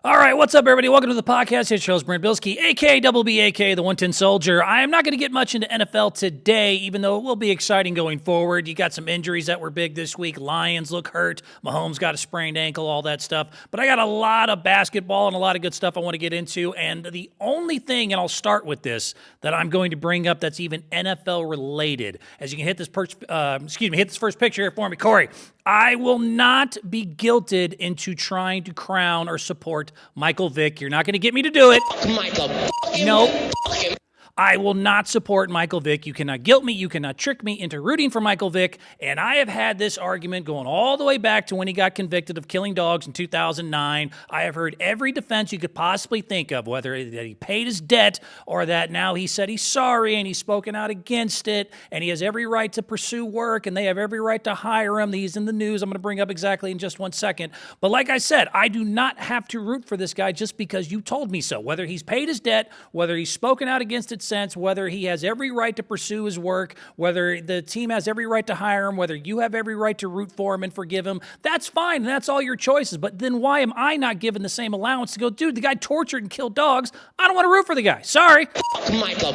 All right, what's up, everybody? Welcome to the podcast. It's Charles Brent Bilski, a.k.a. Double B, a.k.a. the 110 Soldier. I am not going to get much into NFL today, even though it will be exciting going forward. You got some injuries that were big this week. Lions look hurt. Mahomes got a sprained ankle, all that stuff. But I got a lot of basketball and a lot of good stuff I want to get into. And the only thing, and I'll start with this, that I'm going to bring up that's even NFL related, as you can hit this first picture here for me, Corey. I will not be guilted into trying to crown or support Michael Vick. You're not going to get me to do it. Michael. Nope. I will not support Michael Vick. You cannot guilt me. You cannot trick me into rooting for Michael Vick. And I have had this argument going all the way back to when he got convicted of killing dogs in 2009. I have heard every defense you could possibly think of, whether that he paid his debt or that now he said he's sorry and he's spoken out against it and he has every right to pursue work and they have every right to hire him. He's in the news. I'm going to bring up exactly in just 1 second. But like I said, I do not have to root for this guy just because you told me so. Whether he's paid his debt, whether he's spoken out against it sense, whether he has every right to pursue his work, whether the team has every right to hire him, whether you have every right to root for him and forgive him, that's fine. And that's all your choices. But then why am I not given the same allowance to go, dude, the guy tortured and killed dogs. I don't want to root for the guy. Sorry. Michael.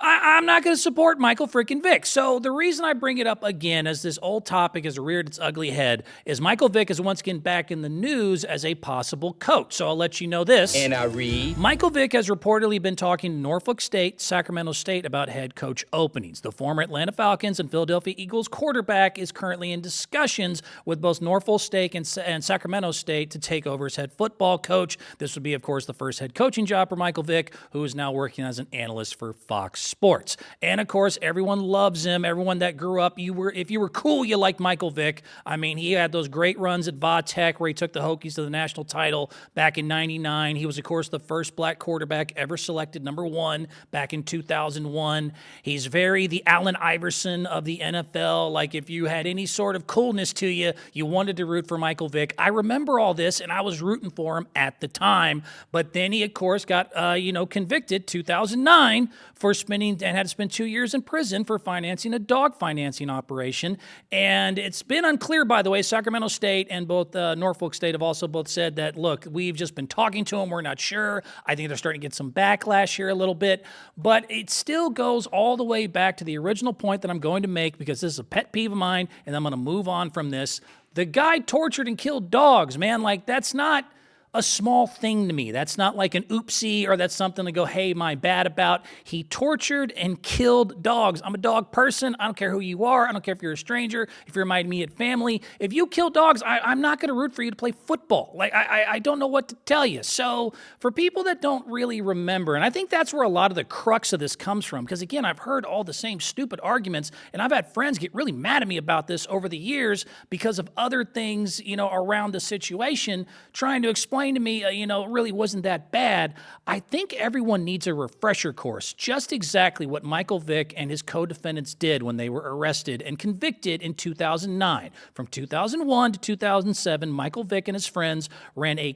I'm not going to support Michael freaking Vick. So the reason I bring it up again as this old topic has reared its ugly head is Michael Vick is once again back in the news as a possible coach. So I'll let you know this. And I read. Michael Vick has reportedly been talking to Norfolk State, Sacramento State about head coach openings. The former Atlanta Falcons and Philadelphia Eagles quarterback is currently in discussions with both Norfolk State and Sacramento State to take over as head football coach. This would be, of course, the first head coaching job for Michael Vick, who is now working as an analyst for Fox Sports. And of course, everyone loves him. Everyone that grew up, if you were cool, you liked Michael Vick. I mean, he had those great runs at Va-Tech where he took the Hokies to the national title back in 99. He was, of course, the first black quarterback ever selected number 1 back in 2001. He's the Allen Iverson of the NFL. Like, if you had any sort of coolness to you, you wanted to root for Michael Vick. I remember all this, and I was rooting for him at the time. But then he, of course, got convicted 2009 for spending and had to spend 2 years in prison for financing a dog financing operation. And it's been unclear, by the way, Sacramento State and both Norfolk State have also both said that, look, we've just been talking to him. We're not sure. I think they're starting to get some backlash here a little bit. But it still goes all the way back to the original point that I'm going to make, because this is a pet peeve of mine, and I'm going to move on from this. The guy tortured and killed dogs, man. Like, that's not a small thing to me. That's not like an oopsie or that's something to go, hey, my bad about. He tortured and killed dogs. I'm a dog person. I don't care who you are. I don't care if you're a stranger, if you're my immediate family. If you kill dogs, I'm not going to root for you to play football. Like, I don't know what to tell you. So for people that don't really remember, and I think that's where a lot of the crux of this comes from, because again, I've heard all the same stupid arguments, and I've had friends get really mad at me about this over the years because of other things, around the situation, trying to explain to me, it really wasn't that bad. I think everyone needs a refresher course, just exactly what Michael Vick and his co-defendants did when they were arrested and convicted in 2009. From 2001 to 2007, Michael Vick and his friends ran a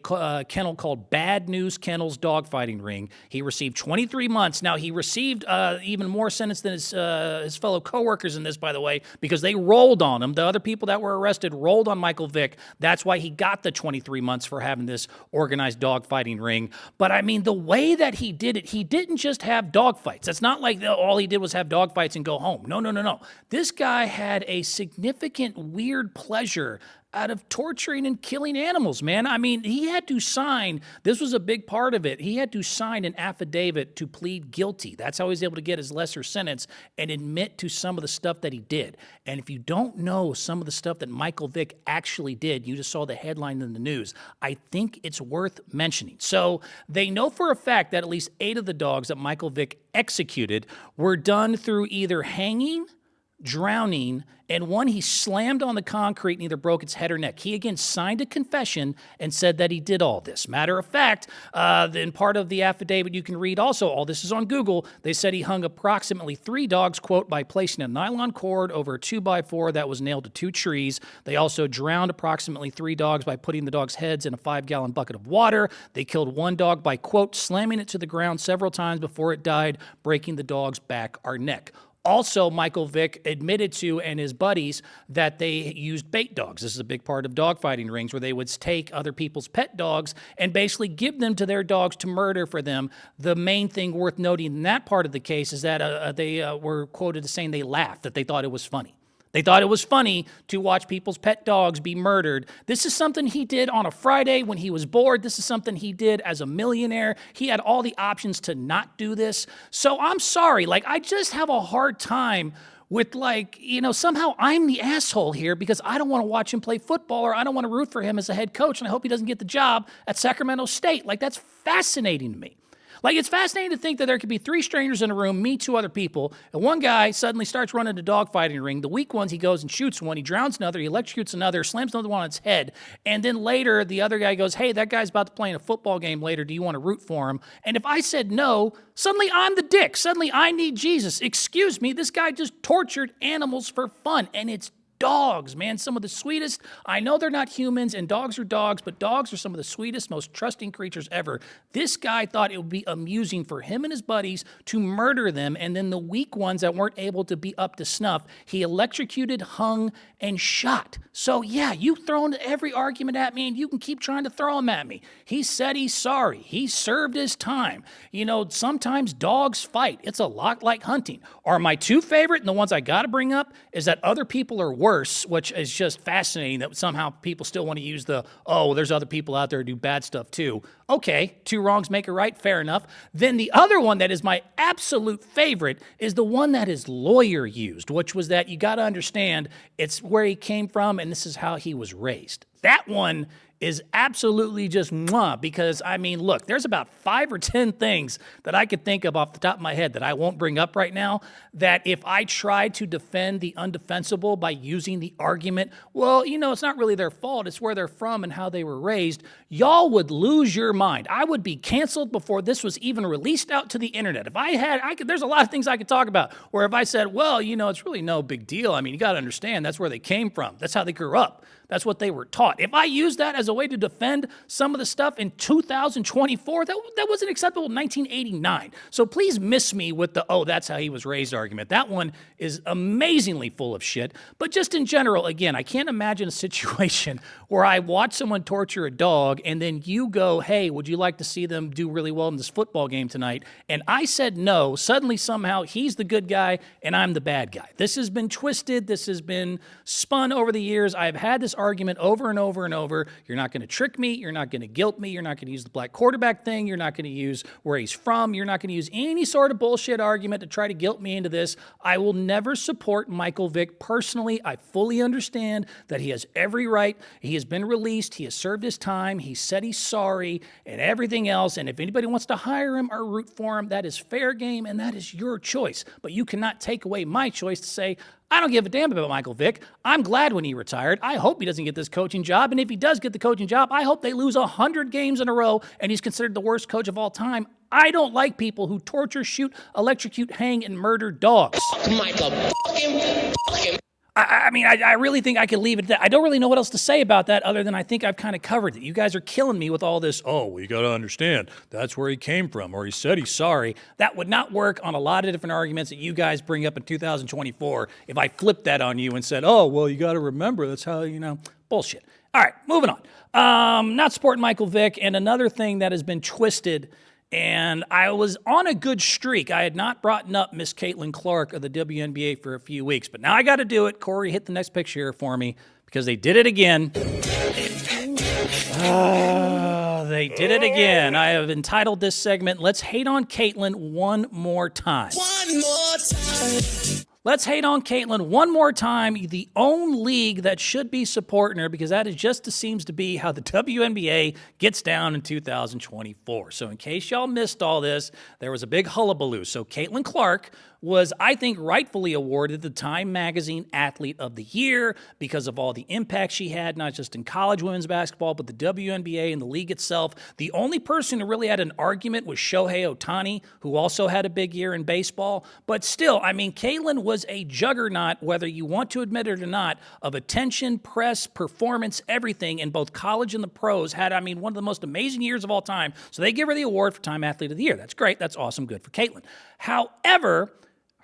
kennel called Bad News Kennels Dogfighting Ring. He received 23 months. Now, he received even more sentence than his fellow coworkers in this, by the way, because they rolled on him. The other people that were arrested rolled on Michael Vick. That's why he got the 23 months for having this organized dogfighting ring. But I mean, the way that he did it, he didn't just have dogfights. That's not like all he did was have dogfights and go home. No. This guy had a significant weird pleasure out of torturing and killing animals, man. I mean, he had to sign, this was a big part of it, he had to sign an affidavit to plead guilty. That's how he was able to get his lesser sentence and admit to some of the stuff that he did. And if you don't know some of the stuff that Michael Vick actually did, you just saw the headline in the news, I think it's worth mentioning. So they know for a fact that at least 8 of the dogs that Michael Vick executed were done through either hanging, drowning, and one he slammed on the concrete and either broke its head or neck. He again signed a confession and said that he did all this. Matter of fact, in part of the affidavit you can read also, all this is on Google, they said he hung approximately 3 dogs, quote, by placing a nylon cord over a 2x4 that was nailed to 2 trees. They also drowned approximately 3 dogs by putting the dogs' heads in a 5-gallon bucket of water. They killed 1 dog by, quote, slamming it to the ground several times before it died, breaking the dog's back or neck. Also, Michael Vick admitted to, and his buddies, that they used bait dogs. This is a big part of dogfighting rings, where they would take other people's pet dogs and basically give them to their dogs to murder for them. The main thing worth noting in that part of the case is that they were quoted as saying they laughed, that they thought it was funny. They thought it was funny to watch people's pet dogs be murdered. This is something he did on a Friday when he was bored. This is something he did as a millionaire. He had all the options to not do this. So I'm sorry. I just have a hard time with somehow I'm the asshole here because I don't want to watch him play football, or I don't want to root for him as a head coach, and I hope he doesn't get the job at Sacramento State. That's fascinating to me. It's fascinating to think that there could be three strangers in a room, me, two other people, and one guy suddenly starts running a dogfighting ring. The weak ones, he goes and shoots one, he drowns another, he electrocutes another, slams another one on its head, and then later the other guy goes, hey, that guy's about to play in a football game later, do you want to root for him? And if I said no, suddenly I'm the dick. Suddenly I need Jesus. Excuse me, this guy just tortured animals for fun, and it's dogs, man, some of the sweetest. I know they're not humans, and dogs are dogs, but dogs are some of the sweetest, most trusting creatures ever. This guy thought it would be amusing for him and his buddies to murder them, and then the weak ones that weren't able to be up to snuff, he electrocuted, hung, and shot. So yeah, you've thrown every argument at me, and you can keep trying to throw them at me. He said he's sorry. He served his time. Sometimes dogs fight. It's a lot like hunting. Are my two favorite, and the ones I got to bring up, is that other people are worse, which is just fascinating that somehow people still want to use there's other people out there who do bad stuff too. Okay, two wrongs make a right, fair enough. Then the other one that is my absolute favorite is the one that his lawyer used, which was that you got to understand it's where he came from and this is how he was raised. That one is absolutely just mwah, because, look, there's about 5 or 10 things that I could think of off the top of my head that I won't bring up right now, that if I tried to defend the undefensible by using the argument, it's not really their fault, it's where they're from and how they were raised, y'all would lose your mind. I would be canceled before this was even released out to the internet. If there's a lot of things I could talk about, where if I said, it's really no big deal. You got to understand, that's where they came from. That's how they grew up. That's what they were taught. If I used that as a way to defend some of the stuff in 2024, that wasn't acceptable in 1989. So please miss me with that's how he was raised argument. That one is amazingly full of shit. But just in general, again, I can't imagine a situation where I watch someone torture a dog and then you go, hey, would you like to see them do really well in this football game tonight? And I said no. Suddenly, somehow, he's the good guy and I'm the bad guy. This has been twisted. This has been spun over the years. I've had this argument over and over and over. You're not going to trick me. You're not going to guilt me. You're not going to use the black quarterback thing. You're not going to use where he's from. You're not going to use any sort of bullshit argument to try to guilt me into this. I will never support Michael Vick personally. I fully understand that he has every right. He has been released. He has served his time. He said he's sorry and everything else. And if anybody wants to hire him or root for him, that is fair game and that is your choice. But you cannot take away my choice to say, I don't give a damn about Michael Vick. I'm glad when he retired. I hope he doesn't get this coaching job. And if he does get the coaching job, I hope they lose 100 games in a row and he's considered the worst coach of all time. I don't like people who torture, shoot, electrocute, hang, and murder dogs. Michael, fuck him. I really think I could leave it at that. I don't really know what else to say about that other than I think I've kind of covered it. You guys are killing me with all this, you got to understand, that's where he came from, or he said he's sorry. That would not work on a lot of different arguments that you guys bring up in 2024 if I flipped that on you and said, you got to remember, that's how, bullshit. All right, moving on. Not supporting Michael Vick, and another thing that has been twisted, and I was on a good streak. I had not brought up Miss Caitlin Clark of the WNBA for a few weeks, but now I got to do it. Corey, hit the next picture here for me because they did it again. They did it again. I have entitled this segment, Let's Hate on Caitlin One More Time. One more time. Let's hate on Caitlin one more time, the only league that should be supporting her, because that is just seems to be how the WNBA gets down in 2024. So in case y'all missed all this, there was a big hullabaloo. So Caitlin Clark was, I think, rightfully awarded the Time Magazine Athlete of the Year because of all the impact she had, not just in college women's basketball, but the WNBA and the league itself. The only person who really had an argument was Shohei Ohtani, who also had a big year in baseball. But still, Caitlin was a juggernaut, whether you want to admit it or not, of attention, press, performance, everything in both college and the pros. Had, one of the most amazing years of all time. So they give her the award for Time Athlete of the Year. That's great. That's awesome. Good for Caitlin. However,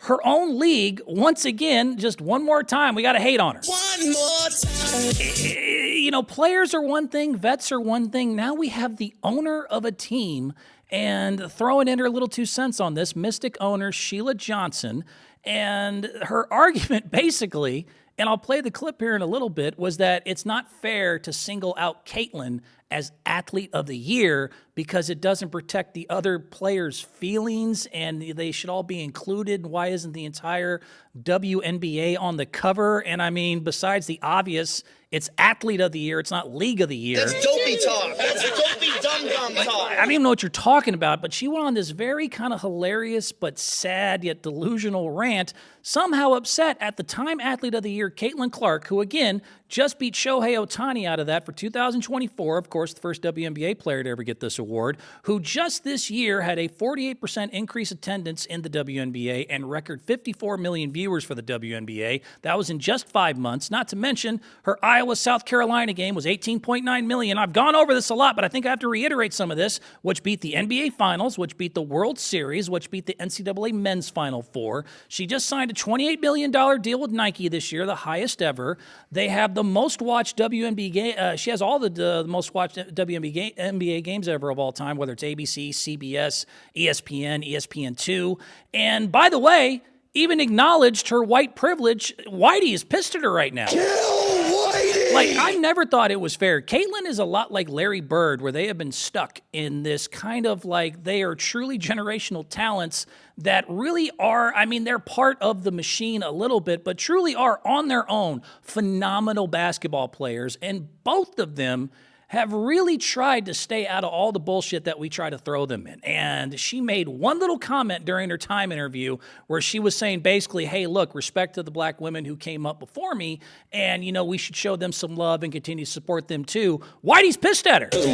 her own league, once again, just one more time, we got to hate on her. One more time. You know, players are one thing, vets are one thing. Now we have the owner of a team, and throwing in her little 2 cents on this, Mystic owner Sheila Johnson, and her argument basically, and I'll play the clip here in a little bit, was that it's not fair to single out Caitlyn as Athlete of the Year because it doesn't protect the other players' feelings and they should all be included. Why isn't the entire WNBA on the cover? And I mean, besides the obvious, it's Athlete of the Year, it's not League of the Year. That's dopey talk. That's dopey dum-dum talk. I don't even know what you're talking about, but she went on this very kind of hilarious but sad yet delusional rant, somehow upset at the Time Athlete of the Year, Caitlin Clark, who again just beat Shohei Ohtani out of that for 2024, of course, the first WNBA player to ever get this award, who just this year had a 48% increase attendance in the WNBA and record 54 million viewers for the WNBA. That was in just 5 months. Not to mention, her Iowa-South Carolina game was 18.9 million. I've gone over this a lot, but I think I have to reiterate some of this, which beat the NBA Finals, which beat the World Series, which beat the NCAA Men's Final Four. She just signed a $28 million deal with Nike this year, the highest ever. They have the most watched WNBA game. She has all the most watched WNBA games ever of all time, whether it's ABC, CBS, ESPN, ESPN2. And by the way, even acknowledged her white privilege. Whitey is pissed at her right now. Kill Whitey! Like, I never thought it was fair. Caitlyn is a lot like Larry Bird, where they have been stuck in this kind of like they are truly generational talents that really are, I mean, they're part of the machine a little bit, but truly are on their own phenomenal basketball players. And both of them have really tried to stay out of all the bullshit that we try to throw them in. And she made one little comment during her Time interview where she was saying basically, hey, look, respect to the black women who came up before me, and, you know, we should show them some love and continue to support them too. Whitey's pissed at her. Because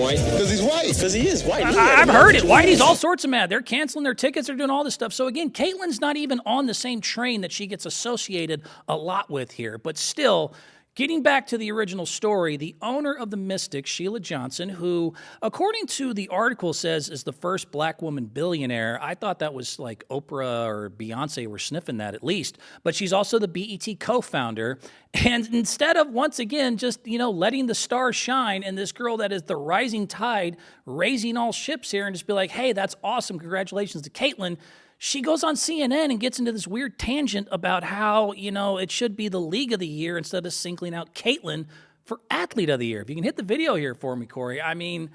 he's white. Because he is white. I've heard it. Whitey's all sorts of mad. They're canceling their tickets. They're doing all this stuff. So again, Caitlyn's not even on the same train that she gets associated a lot with here. But still, getting back to the original story, the owner of the Mystics, Sheila Johnson, who, according to the article, says is the first black woman billionaire. I thought that was like Oprah or Beyonce were sniffing that at least. But she's also the BET co-founder. And instead of, once again, just, you know, letting the stars shine and this girl that is the rising tide, raising all ships here and just be like, hey, that's awesome. Congratulations to Caitlyn. She goes on CNN and gets into this weird tangent about how, you know, it should be the League of the Year instead of singling out Caitlyn for Athlete of the Year. If you can hit the video here for me, Corey. I mean,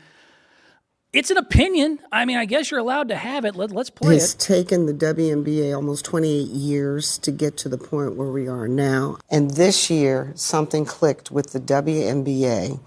it's an opinion. I mean, I guess you're allowed to have it. Let's play It's taken the WNBA almost 28 years to get to the point where we are now. And this year, something clicked with the WNBA,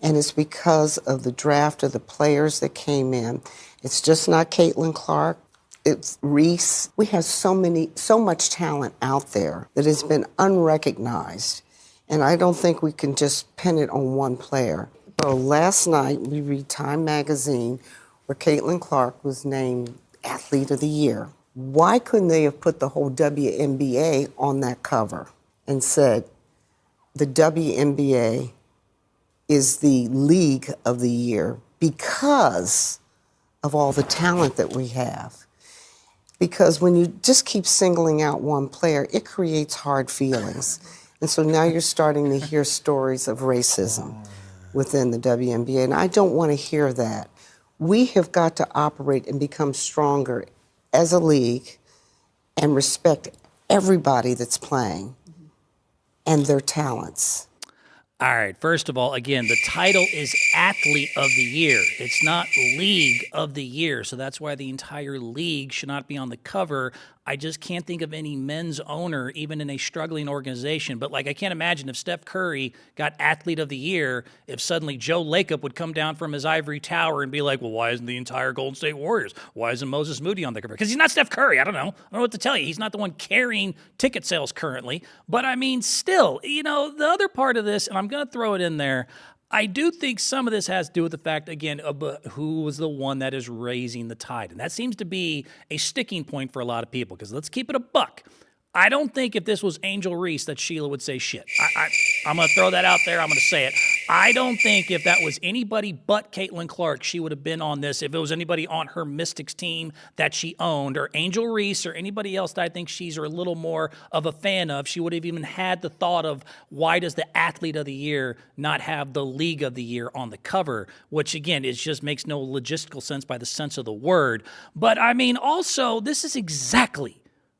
and it's because of the draft of the players that came in. It's just not Caitlin Clark. It's Reese. We have so much talent out there that has been unrecognized. And I don't think we can just pin it on one player. So last night, we read Time magazine where Caitlin Clark was named Athlete of the Year. Why couldn't they have put the whole WNBA on that cover and said, the WNBA is the League of the Year because of all the talent that we have? Because when you just keep singling out one player, it creates hard feelings. And so now you're starting to hear stories of racism within the WNBA, and I don't want to hear that. We have got to operate and become stronger as a league and respect everybody that's playing and their talents. All right, first of all, again, the title is Athlete of the Year. It's not League of the Year, so that's why the entire league should not be on the cover. I just can't think of any men's owner, even in a struggling organization. But, like, I can't imagine if Steph Curry got Athlete of the Year, if suddenly Joe Lacob would come down from his ivory tower and be like, well, why isn't the entire Golden State Warriors? Why isn't Moses Moody on the cover? Because he's not Steph Curry. I don't know what to tell you. He's not the one carrying ticket sales currently. But, I mean, still, you know, the other part of this, and I'm going to throw it in there, I do think some of this has to do with the fact, again, of who was the one that is raising the tide. And that seems to be a sticking point for a lot of people, because let's keep it a buck. I don't think if this was Angel Reese that Sheila would say shit. I'm going to throw that out there. I'm going to say it. I don't think if that was anybody but Caitlin Clark, she would have been on this. If it was anybody on her Mystics team that she owned, or Angel Reese, or anybody else that I think she's a little more of a fan of, she would have even had the thought of, why does the Athlete of the Year not have the League of the Year on the cover? Which, again, it just makes no logistical sense by the sense of the word. But, I mean, also, this is exactly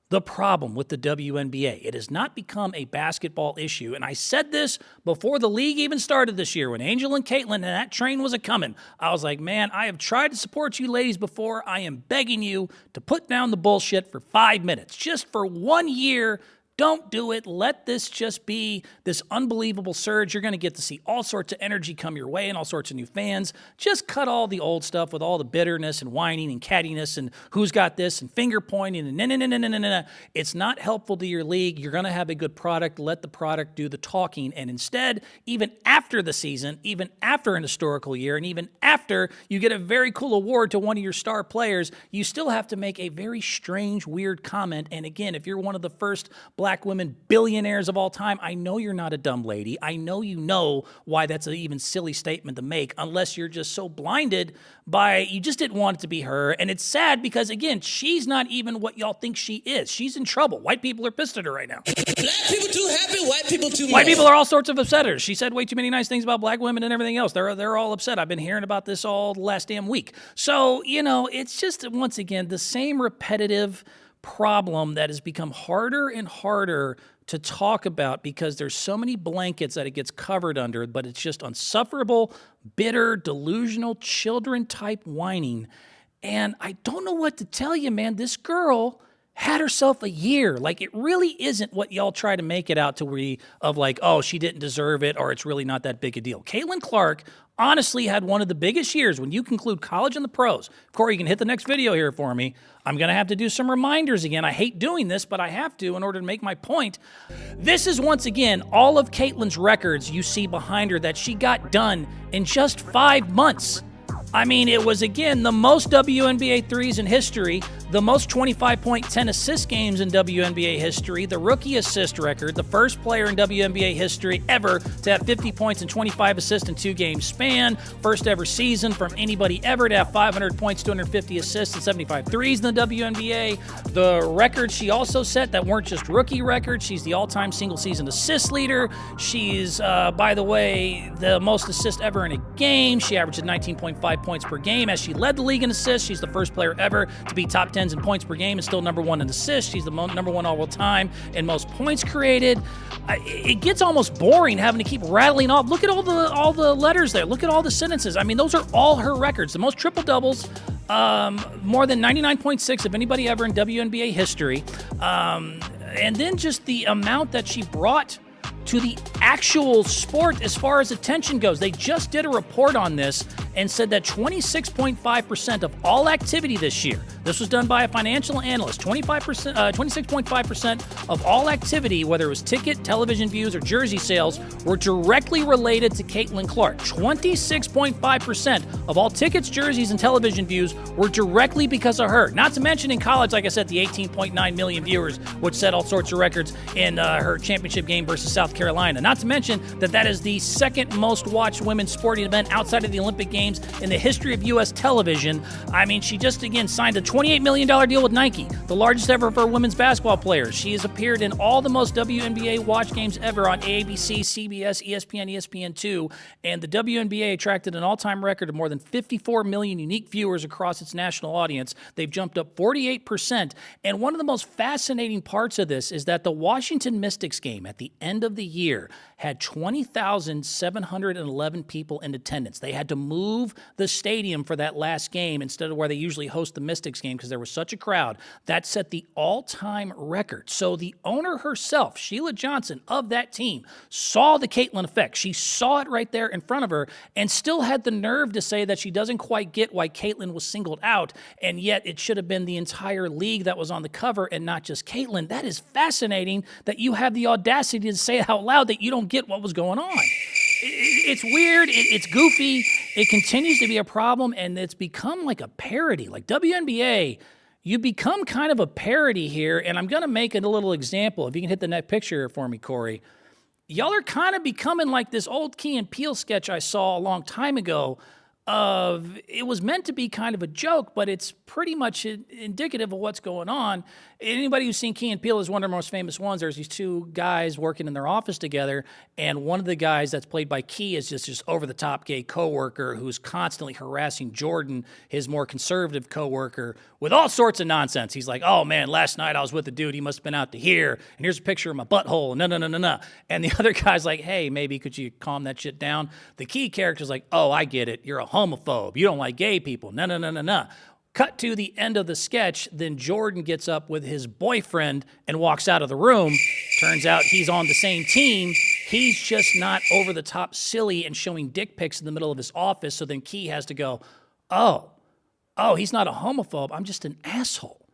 the problem with the WNBA. It has not become a basketball issue. And I said this before the league even started this year, when Angel and Caitlin and that train was a-coming. I was like, man, I have tried to support you ladies before. I am begging you to put down the bullshit for 5 minutes. Just for 1 year, don't do it. Let this just be this unbelievable surge. You're going to get to see all sorts of energy come your way and all sorts of new fans. Just cut all the old stuff with all the bitterness and whining and cattiness and who's got this and finger pointing and no. It's not helpful to your league. You're going to have a good product. Let the product do the talking. And instead, even after the season, even after an historical year, and even after you get a very cool award to one of your star players, you still have to make a very strange, weird comment. And again, if you're one of the first black women billionaires of all time, I know you're not a dumb lady. I know you know why that's an even silly statement to make, unless you're just so blinded by, you just didn't want it to be her. And it's sad because, again, she's not even what y'all think she is. She's in trouble. White people are pissed at her right now. Black people too happy, white people too mad. White people are all sorts of upset at her. She said way too many nice things about black women and everything else. They're all upset. I've been hearing about this all the last damn week. So, it's just, once again, the same repetitive problem that has become harder and harder to talk about because there's so many blankets that it gets covered under, but it's just unsufferable, bitter, delusional, children-type whining. And I don't know what to tell you, man. This girl had herself a year. Like, it really isn't what y'all try to make it out to be of like, oh, she didn't deserve it, or it's really not that big a deal. Caitlin Clark honestly had one of the biggest years when you conclude college and the pros. Corey, you can hit the next video here for me. I'm going to have to do some reminders again. I hate doing this, but I have to in order to make my point. This is, once again, all of Caitlin's records you see behind her that she got done in just 5 months. I mean, it was, again, the most WNBA threes in history, the most 25.10 assist games in WNBA history, the rookie assist record, the first player in WNBA history ever to have 50 points and 25 assists in 2-game span, first ever season from anybody ever to have 500 points, 250 assists, and 75 threes in the WNBA. The records she also set that weren't just rookie records. She's the all-time single-season assist leader. She's, by the way, the most assists ever in a game. She averages 19.5 points per game as she led the league in assists. She's the first player ever to be top 10s in points per game and still number one in assists. She's the number one all time in most points created. It gets almost boring having to keep rattling off. Look at all the letters there. Look at all the sentences. I mean, those are all her records. The most triple doubles, more than 99.6 of anybody ever in WNBA history. And then just the amount that she brought to the actual sport as far as attention goes. They just did a report on this and said that 26.5% of all activity this year, this was done by a financial analyst, 26.5% of all activity, whether it was ticket, television views, or jersey sales, were directly related to Caitlin Clark. 26.5% of all tickets, jerseys, and television views were directly because of her. Not to mention in college, like I said, the 18.9 million viewers, which set all sorts of records in her championship game versus South Carolina. Not to mention that is the second most watched women's sporting event outside of the Olympic Games in the history of U.S. television. I mean, she just, again, signed a $28 million deal with Nike, the largest ever for women's basketball players. She has appeared in all the most WNBA watch games ever on ABC, CBS, ESPN, ESPN2, and the WNBA attracted an all-time record of more than 54 million unique viewers across its national audience. They've jumped up 48%, and one of the most fascinating parts of this is that the Washington Mystics game at the end of the year had 20,711 people in attendance. They had to move the stadium for that last game instead of where they usually host the Mystics game because there was such a crowd. That set the all-time record. So the owner herself, Sheila Johnson of that team, saw the Caitlin effect. She saw it right there in front of her and still had the nerve to say that she doesn't quite get why Caitlin was singled out, and yet it should have been the entire league that was on the cover and not just Caitlin. That is fascinating that you have the audacity to say out loud that you don't get what was going on. It's weird. It's goofy. It continues to be a problem, and it's become like a parody. Like WNBA, you become kind of a parody here, and I'm going to make it a little example. If you can hit the next picture here for me, Corey. Y'all are kind of becoming like this old Key and Peele sketch I saw a long time ago of it was meant to be kind of a joke, but it's pretty much indicative of what's going on. Anybody who's seen Key and Peele is one of the most famous ones. There's these two guys working in their office together, and one of the guys that's played by Key is just over-the-top gay coworker who's constantly harassing Jordan, his more conservative coworker, with all sorts of nonsense. He's like, oh, man, last night I was with a dude. He must have been out to here, and here's a picture of my butthole. No. And the other guy's like, hey, maybe could you calm that shit down? The Key character's like, oh, I get it. You're a homophobe. You don't like gay people. No. Cut to the end of the sketch, then Jordan gets up with his boyfriend and walks out of the room. Turns out he's on the same team. He's just not over the top silly and showing dick pics in the middle of his office, so then Key has to go, oh, he's not a homophobe. I'm just an asshole.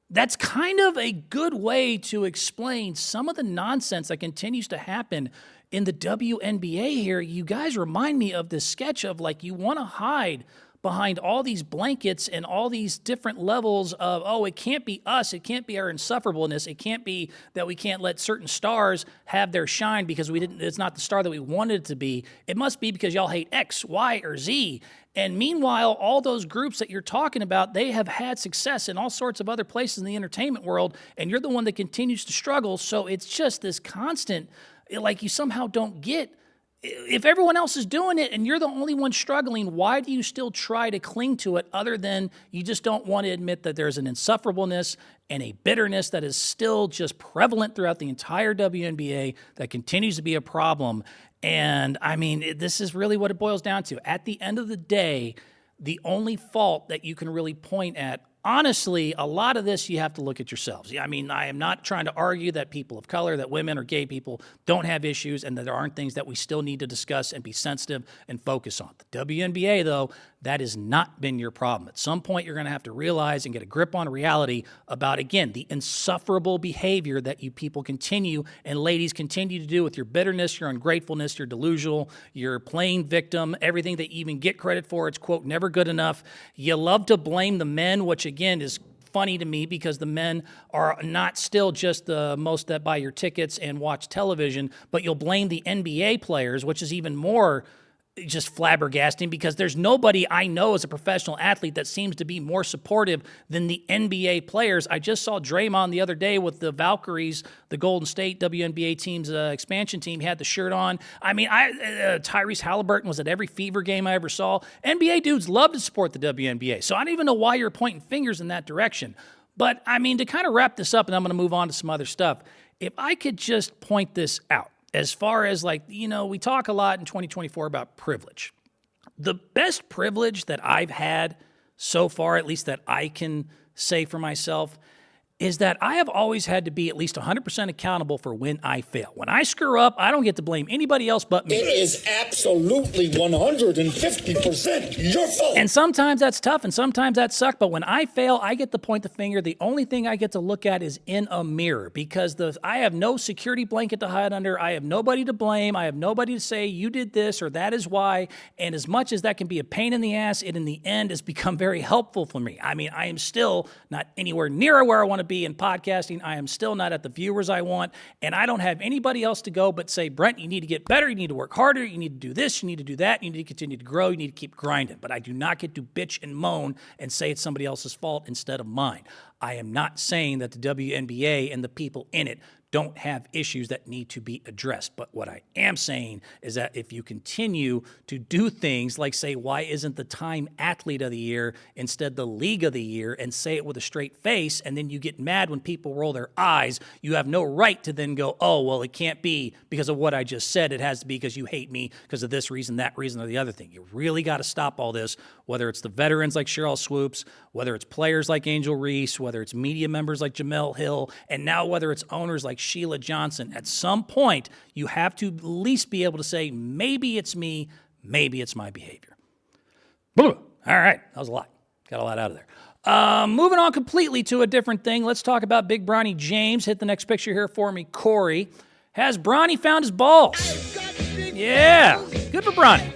That's kind of a good way to explain some of the nonsense that continues to happen in the WNBA here. You guys remind me of this sketch of like you want to hide behind all these blankets and all these different levels of, oh, it can't be us. It can't be our insufferableness. It can't be that we can't let certain stars have their shine because it's not the star that we wanted it to be. It must be because y'all hate X, Y, or Z. And meanwhile, all those groups that you're talking about, they have had success in all sorts of other places in the entertainment world, and you're the one that continues to struggle. So it's just this constant, like you somehow don't get, if everyone else is doing it and you're the only one struggling, why do you still try to cling to it other than you just don't want to admit that there's an insufferableness and a bitterness that is still just prevalent throughout the entire WNBA that continues to be a problem? And, I mean, this is really what it boils down to. At the end of the day, the only fault that you can really point at, honestly, a lot of this you have to look at yourselves. I mean, I am not trying to argue that people of color, that women or gay people don't have issues and that there aren't things that we still need to discuss and be sensitive and focus on. The WNBA, though, that has not been your problem. At some point, you're going to have to realize and get a grip on reality about, again, the insufferable behavior that you people continue and ladies continue to do with your bitterness, your ungratefulness, your delusional, your playing victim, everything that you even get credit for. It's, quote, never good enough. You love to blame the men, which, again, is funny to me because the men are not still just the most that buy your tickets and watch television, but you'll blame the NBA players, which is even more just flabbergasting because there's nobody I know as a professional athlete that seems to be more supportive than the NBA players. I just saw Draymond the other day with the Valkyries, the Golden State WNBA team's expansion team. He had the shirt on. I mean, Tyrese Halliburton was at every Fever game I ever saw. NBA dudes love to support the WNBA, so I don't even know why you're pointing fingers in that direction. But, I mean, to kind of wrap this up, and I'm going to move on to some other stuff, if I could just point this out, as far as like, you know, we talk a lot in 2024 about privilege. The best privilege that I've had so far, at least that I can say for myself, is that I have always had to be at least 100% accountable for when I fail. When I screw up, I don't get to blame anybody else but me. It is absolutely 150% your fault. And sometimes that's tough, and sometimes that sucks, but when I fail, I get to point the finger. The only thing I get to look at is in a mirror because I have no security blanket to hide under. I have nobody to blame. I have nobody to say, you did this or that is why. And as much as that can be a pain in the ass, it in the end has become very helpful for me. I mean, I am still not anywhere near where I want to be in podcasting. I am still not at the viewers I want, and I don't have anybody else to go but say, Brent, you need to get better, you need to work harder, you need to do this, you need to do that, you need to continue to grow, you need to keep grinding. But I do not get to bitch and moan and say it's somebody else's fault instead of mine. I am not saying that the WNBA and the people in it don't have issues that need to be addressed. But what I am saying is that if you continue to do things like say, why isn't the Time Athlete of the Year instead the League of the Year, and say it with a straight face, and then you get mad when people roll their eyes, you have no right to then go, oh, well, it can't be because of what I just said. It has to be because you hate me because of this reason, that reason, or the other thing. You really got to stop all this, whether it's the veterans like Cheryl Swoops, whether it's players like Angel Reese, whether it's media members like Jamel Hill, and now whether it's owners like Sheila Johnson. At some point, you have to at least be able to say, maybe it's me, maybe it's my behavior. All right, that was a lot. Got a lot out of there. Moving on completely to a different thing. Let's talk about big Bronny James. Hit the next picture here for me, Corey. Has Bronny found his balls? Yeah, good for Bronny.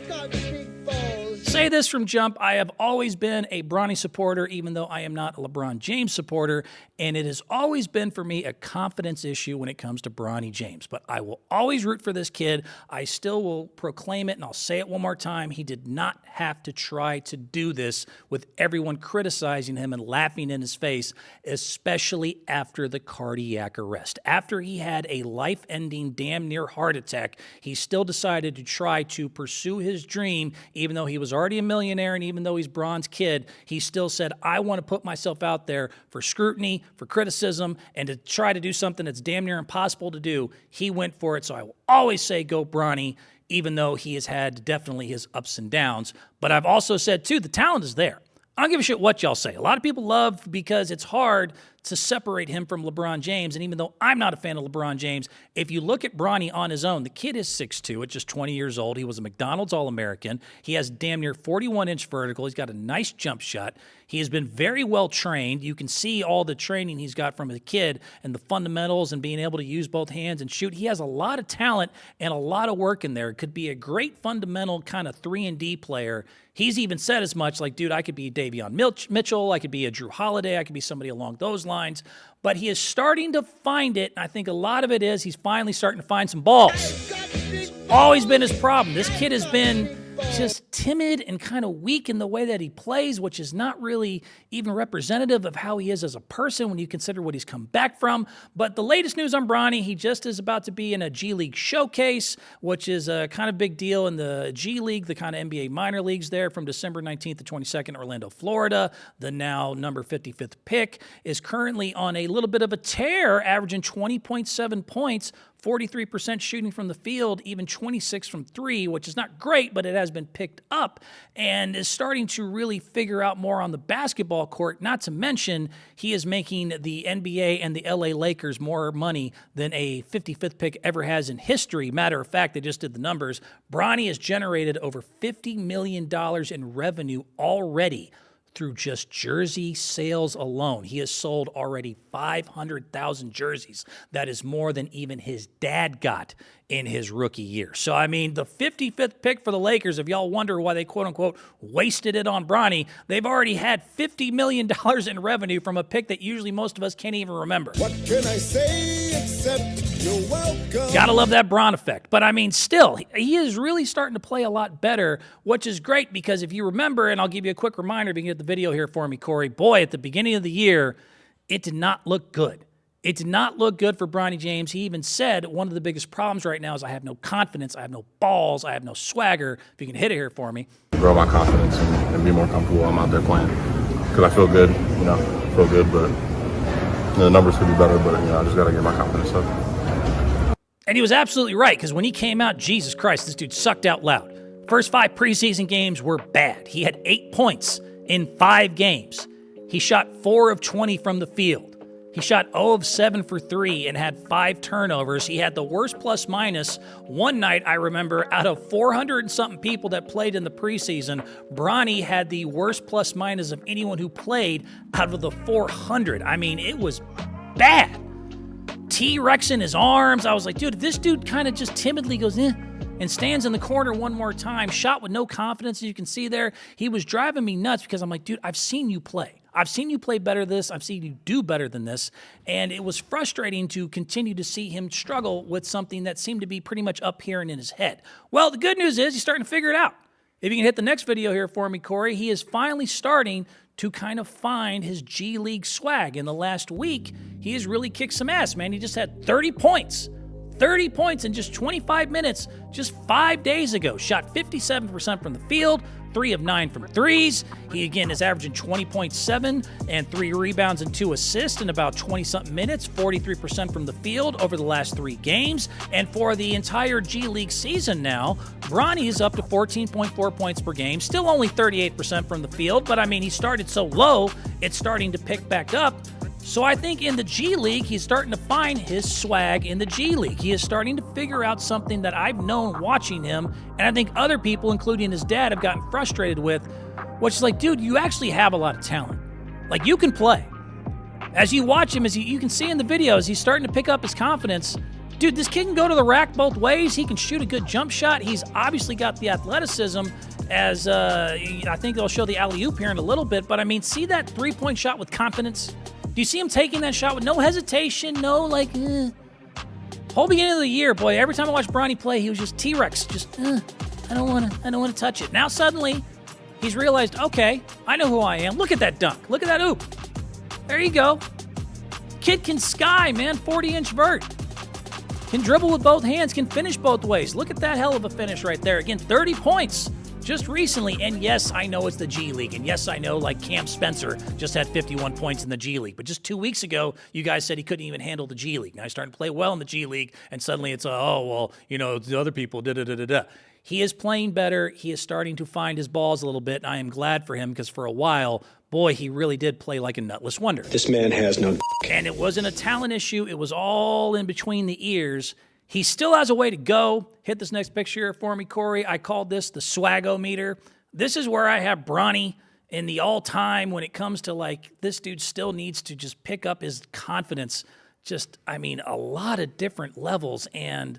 say this from jump. I have always been a Bronny supporter, even though I am not a LeBron James supporter, and it has always been for me a confidence issue when it comes to Bronny James. But I will always root for this kid. I still will proclaim it, and I'll say it one more time. He did not have to try to do this with everyone criticizing him and laughing in his face, especially after the cardiac arrest. After he had a life-ending, damn near heart attack, he still decided to try to pursue his dream, even though he was already a millionaire and even though he's Bron's kid. He still said, I want to put myself out there for scrutiny, for criticism, and to try to do something that's damn near impossible to do. He went for it, so I will always say go Bronny, even though he has had definitely his ups and downs. But I've also said, too, the talent is there. I don't give a shit what y'all say. A lot of people love because it's hard to separate him from LeBron James. And even though I'm not a fan of LeBron James, if you look at Bronny on his own, the kid is 6'2", at just 20 years old. He was a McDonald's All-American. He has damn near 41-inch vertical. He's got a nice jump shot. He has been very well trained. You can see all the training he's got from the kid and the fundamentals and being able to use both hands and shoot. He has a lot of talent and a lot of work in there. It could be a great fundamental kind of 3-and-D player. He's even said as much, like, dude, I could be Davion Mitchell, I could be a Drew Holiday, I could be somebody along those lines. But he is starting to find it, and I think a lot of it is he's finally starting to find some balls. It's always been his problem. This kid has been just timid and kind of weak in the way that he plays, which is not really even representative of how he is as a person when you consider what he's come back from. But the latest news on Bronny, he just is about to be in a G League showcase, which is a kind of big deal in the G League, the kind of NBA minor leagues there, from December 19th to 22nd, Orlando, Florida. The now number 55th pick is currently on a little bit of a tear, averaging 20.7 points, 43% shooting from the field, even 26 from three, which is not great, but it has been picked up and is starting to really figure out more on the basketball court. Not to mention, he is making the NBA and the LA Lakers more money than a 55th pick ever has in history. Matter of fact, they just did the numbers. Bronny has generated over $50 million in revenue already through just jersey sales alone. He has sold already 500,000 jerseys. That is more than even his dad got in his rookie year. So, I mean, the 55th pick for the Lakers, if y'all wonder why they quote-unquote wasted it on Bronny, they've already had $50 million in revenue from a pick that usually most of us can't even remember. What can I say except you're welcome? Gotta love that Bron effect. But, I mean, still, he is really starting to play a lot better, which is great because if you remember, and I'll give you a quick reminder, if you can get the video here for me, Corey, boy, at the beginning of the year, it did not look good. It did not look good for Bronny James. He even said one of the biggest problems right now is I have no confidence, I have no balls, I have no swagger. If you can hit it here for me. Grow my confidence and be more comfortable while I'm out there playing. Because I feel good, but the numbers could be better, but I just got to get my confidence up. And he was absolutely right, because when he came out, Jesus Christ, this dude sucked out loud. First 5 preseason games were bad. He had 8 points in 5 games. He shot 4 of 20 from the field. He shot 0 of 7 for 3 and had 5 turnovers. He had the worst plus-minus one night, I remember, out of 400 and something people that played in the preseason. Bronny had the worst plus-minus of anyone who played out of the 400. I mean, it was bad. T-Rex in his arms. I was like, dude, if this dude kind of just timidly goes, and stands in the corner one more time, shot with no confidence, as you can see there, he was driving me nuts because I'm like, dude, I've seen you play. I've seen you play better than this. I've seen you do better than this. And it was frustrating to continue to see him struggle with something that seemed to be pretty much up here and in his head. Well, the good news is he's starting to figure it out. If you can hit the next video here for me, Corey, he is finally starting to kind of find his G League swag. In the last week, he has really kicked some ass, man. He just had 30 points. 30 points in just 25 minutes just 5 days ago. Shot 57% from the field, 3 of 9 from threes. He, again, is averaging 20.7 and 3 rebounds and 2 assists in about 20-something minutes, 43% from the field over the last 3 games. And for the entire G League season now, Bronny is up to 14.4 points per game, still only 38% from the field, but, I mean, he started so low, it's starting to pick back up. So I think in the G League, he's starting to find his swag in the G League. He is starting to figure out something that I've known watching him, and I think other people, including his dad, have gotten frustrated with, which is like, dude, you actually have a lot of talent. Like, you can play. As you watch him, you can see in the videos, he's starting to pick up his confidence. Dude, this kid can go to the rack both ways. He can shoot a good jump shot. He's obviously got the athleticism. as I think they'll show the alley-oop here in a little bit, but I mean, see that three-point shot with confidence? Do you see him taking that shot with no hesitation, no Whole beginning of the year, boy, every time I watched Bronny play, he was just T-Rex, just I don't want to touch it. Now suddenly, he's realized, okay, I know who I am. Look at that dunk. Look at that oop. There you go. Kid can sky, man, 40-inch vert. Can dribble with both hands, can finish both ways. Look at that hell of a finish right there. Again, 30 points just recently. And yes, I know it's the G League. And yes, I know Cam Spencer just had 51 points in the G League. But just 2 weeks ago, you guys said he couldn't even handle the G League. Now he's starting to play well in the G League. And suddenly it's, the other people, da-da-da-da-da. He is playing better. He is starting to find his balls a little bit. And I am glad for him because for a while, boy, he really did play like a nutless wonder. This man has no. And it wasn't a talent issue. It was all in between the ears. He still has a way to go. Hit this next picture here for me, Corey. I called this the swagometer. This is where I have Bronny in the all-time when it comes to, this dude still needs to just pick up his confidence. A lot of different levels. And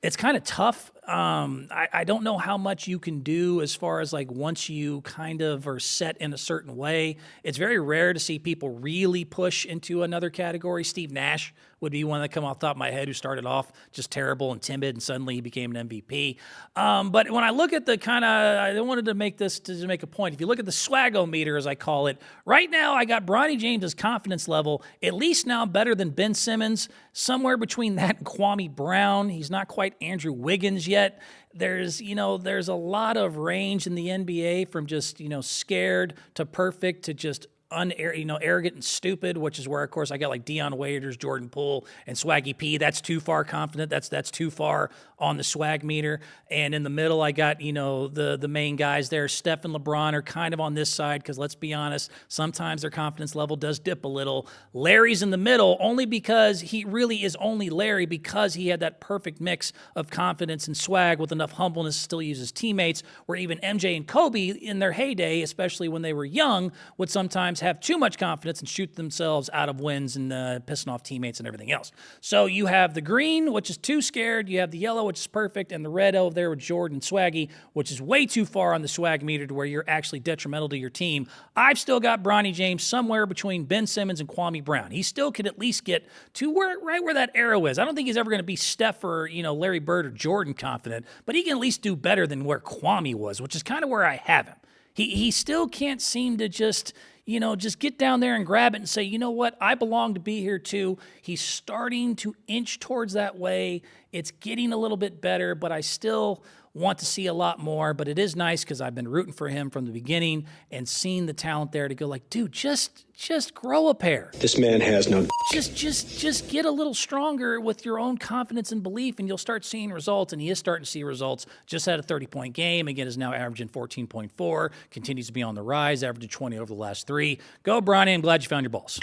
it's kind of tough. I don't know how much you can do as far as once you kind of are set in a certain way. It's very rare to see people really push into another category. Steve Nash would be one that come off the top of my head who started off just terrible and timid and suddenly he became an MVP. But when I look at the I wanted to make this to make a point. If you look at the swagometer, as I call it, right now I got Bronny James' confidence level at least now better than Ben Simmons, somewhere between that and Kwame Brown. He's not quite Andrew Wiggins yet. There's a lot of range in the NBA from just, scared to perfect to just arrogant and stupid, which is where, of course, I got Deion Waiters, Jordan Poole, and Swaggy P. That's too far confident. That's too far on the swag meter. And in the middle, I got, the main guys there. Steph and LeBron are kind of on this side because, let's be honest, sometimes their confidence level does dip a little. Larry's in the middle only because he really is only Larry because he had that perfect mix of confidence and swag with enough humbleness to still use his teammates, where even MJ and Kobe in their heyday, especially when they were young, would sometimes have too much confidence and shoot themselves out of wins and pissing off teammates and everything else. So you have the green, which is too scared. You have the yellow, which is perfect, and the red over there with Jordan and Swaggy, which is way too far on the swag meter to where you're actually detrimental to your team. I've still got Bronny James somewhere between Ben Simmons and Kwame Brown. He still could at least get to right where that arrow is. I don't think he's ever going to be Steph or Larry Bird or Jordan confident, but he can at least do better than where Kwame was, which is kind of where I have him. He still can't seem to just get down there and grab it and say, you know what, I belong to be here too. He's starting to inch towards that way. It's getting a little bit better, but I still want to see a lot more. But it is nice because I've been rooting for him from the beginning and seeing the talent there to go dude, just grow a pair. This man has no. Just get a little stronger with your own confidence and belief, and you'll start seeing results. And he is starting to see results. Just had a 30-point game. Again, is now averaging 14.4. Continues to be on the rise, averaging 20 over the last 3. Go, Bronny. I'm glad you found your balls.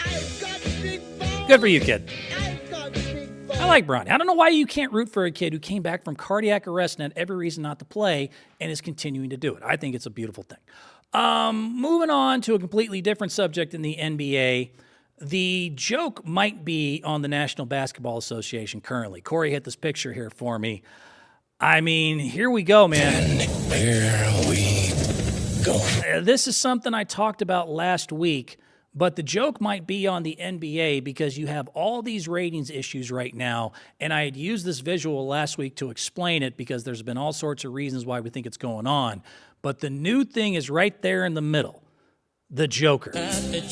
Good for you, kid. I like Bronny. I don't know why you can't root for a kid who came back from cardiac arrest and had every reason not to play and is continuing to do it. I think it's a beautiful thing. Moving on to a completely different subject in the NBA. The joke might be on the National Basketball Association currently. Corey hit this picture here for me. I mean, here we go, man. Here we go. This is something I talked about last week. But the joke might be on the NBA because you have all these ratings issues right now, and I had used this visual last week to explain it because there's been all sorts of reasons why we think it's going on. But the new thing is right there in the middle, the Joker. The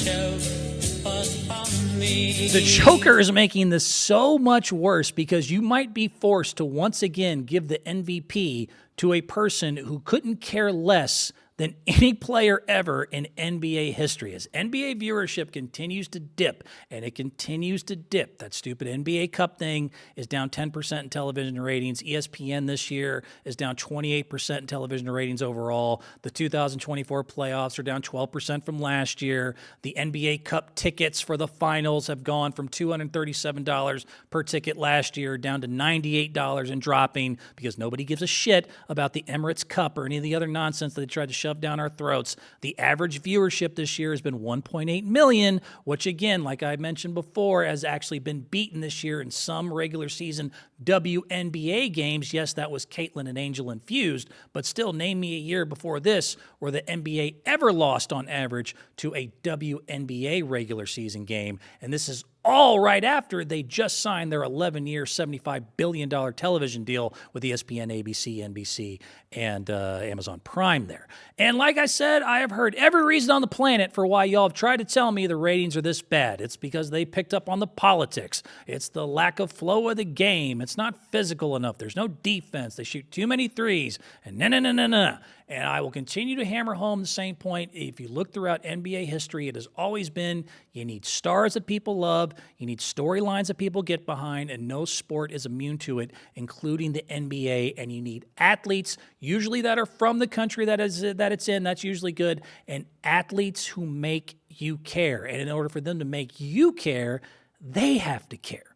Joker is making this so much worse because you might be forced to once again give the MVP to a person who couldn't care less than any player ever in NBA history. As NBA viewership continues to dip, and it continues to dip. That stupid NBA Cup thing is down 10% in television ratings. ESPN this year is down 28% in television ratings overall. The 2024 playoffs are down 12% from last year. The NBA Cup tickets for the finals have gone from $237 per ticket last year down to $98 and dropping because nobody gives a shit about the Emirates Cup or any of the other nonsense that they tried to shove shoved down our throats. The average viewership this year has been 1.8 million, which again, like I mentioned before, has actually been beaten this year in some regular season WNBA games. Yes, that was Caitlin and Angel infused, but still name me a year before this where the NBA ever lost on average to a WNBA regular season game. And this is all right after they just signed their 11-year, $75 billion television deal with ESPN, ABC, NBC, and Amazon Prime there. And like I said, I have heard every reason on the planet for why y'all have tried to tell me the ratings are this bad. It's because they picked up on the politics. It's the lack of flow of the game. It's not physical enough. There's no defense. They shoot too many threes. And no. And I will continue to hammer home the same point. If you look throughout NBA history, it has always been you need stars that people love, you need storylines that people get behind, and no sport is immune to it, including the NBA. And you need athletes, usually that are from the country that it's in. That's usually good. And athletes who make you care. And in order for them to make you care, they have to care.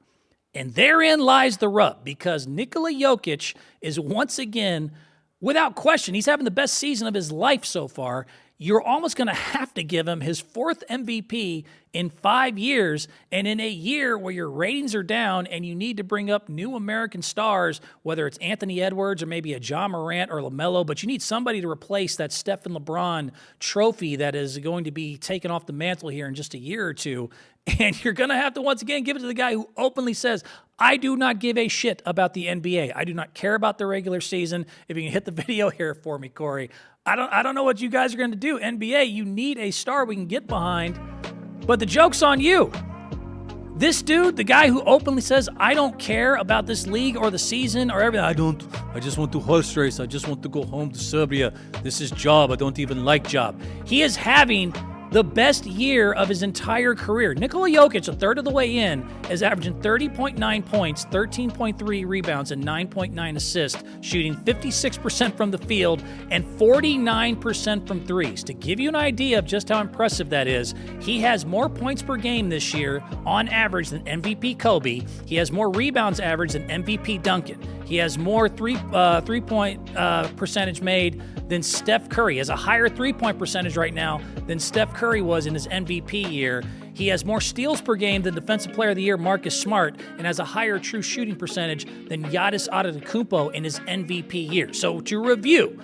And therein lies the rub, because Nikola Jokic is once again, without question, he's having the best season of his life so far. You're almost going to have to give him his 4th MVP in 5 years, and in a year where your ratings are down and you need to bring up new American stars, whether it's Anthony Edwards or maybe a Ja Morant or LaMelo, but you need somebody to replace that Steph and LeBron trophy that is going to be taken off the mantle here in just a year or two. And you're going to have to once again give it to the guy who openly says, I do not give a shit about the NBA. I do not care about the regular season. If you can hit the video here for me, Corey. I don't know what you guys are going to do. NBA, you need a star we can get behind. But the joke's on you. This dude, the guy who openly says, I don't care about this league or the season or everything. I just want to horse race. I just want to go home to Serbia. This is job. I don't even like job. He is having the best year of his entire career. Nikola Jokic, a third of the way in, is averaging 30.9 points, 13.3 rebounds, and 9.9 assists, shooting 56% from the field and 49% from threes. To give you an idea of just how impressive that is, he has more points per game this year on average than MVP Kobe. He has more rebounds average than MVP Duncan. He has more three-point percentage made than Steph Curry. He has a higher three-point percentage right now than Steph Curry was in his MVP year. He has more steals per game than Defensive Player of the Year Marcus Smart, and has a higher true shooting percentage than Giannis Antetokounmpo in his MVP year. So to review,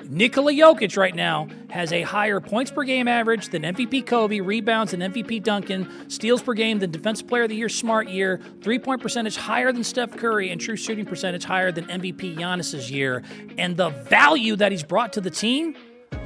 Nikola Jokic right now has a higher points per game average than MVP Kobe, rebounds than MVP Duncan, steals per game than Defensive Player of the Year Smart year, three-point percentage higher than Steph Curry, and true shooting percentage higher than MVP Giannis's year. And the value that he's brought to the team,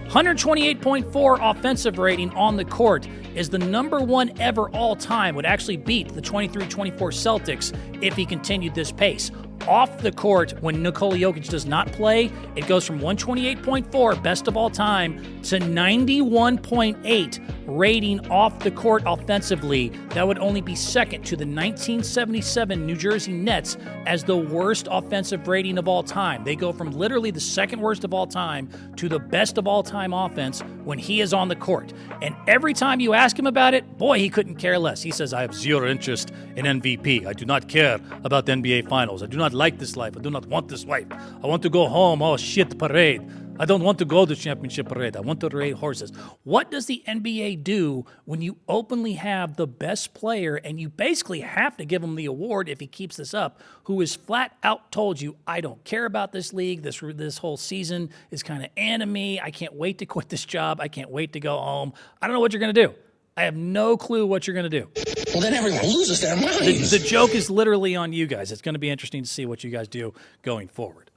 128.4 offensive rating on the court, is the number one ever all time, would actually beat the 23-24 Celtics if he continued this pace. Off the court, when Nikola Jokic does not play, it goes from 128.4, best of all time, to 91.8 rating off the court offensively. That would only be second to the 1977 New Jersey Nets as the worst offensive rating of all time. They go from literally the second worst of all time to the best of all time offense when he is on the court. And every time you ask him about it, boy, he couldn't care less. He says, I have zero interest in MVP. I do not care about the NBA Finals. I do not like this life. I do not want this life. I want to go home. Oh, shit, parade. I don't want to go to championship parade. I want to raid horses. What does the NBA do when you openly have the best player, and you basically have to give him the award if he keeps this up, who is flat out told you, I don't care about this league. This whole season is kind of anime. I can't wait to quit this job. I can't wait to go home. I don't know what you're going to do. I have no clue what you're going to do. Well, then everyone loses their minds. The joke is literally on you guys. It's going to be interesting to see what you guys do going forward.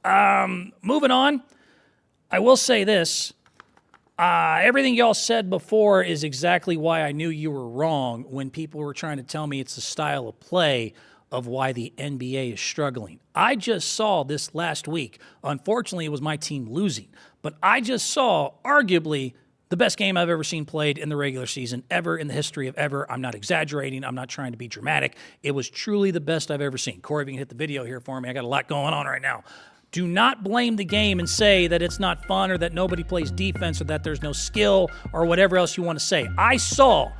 Moving on, I will say this. Everything y'all said before is exactly why I knew you were wrong when people were trying to tell me it's the style of play of why the NBA is struggling. I just saw this last week. Unfortunately, it was my team losing. But I just saw, arguably, the best game I've ever seen played in the regular season, ever in the history of ever. I'm not exaggerating. I'm not trying to be dramatic. It was truly the best I've ever seen. Corey, if you can hit the video here for me. I got a lot going on right now. Do not blame the game and say that it's not fun or that nobody plays defense or that there's no skill or whatever else you want to say. I saw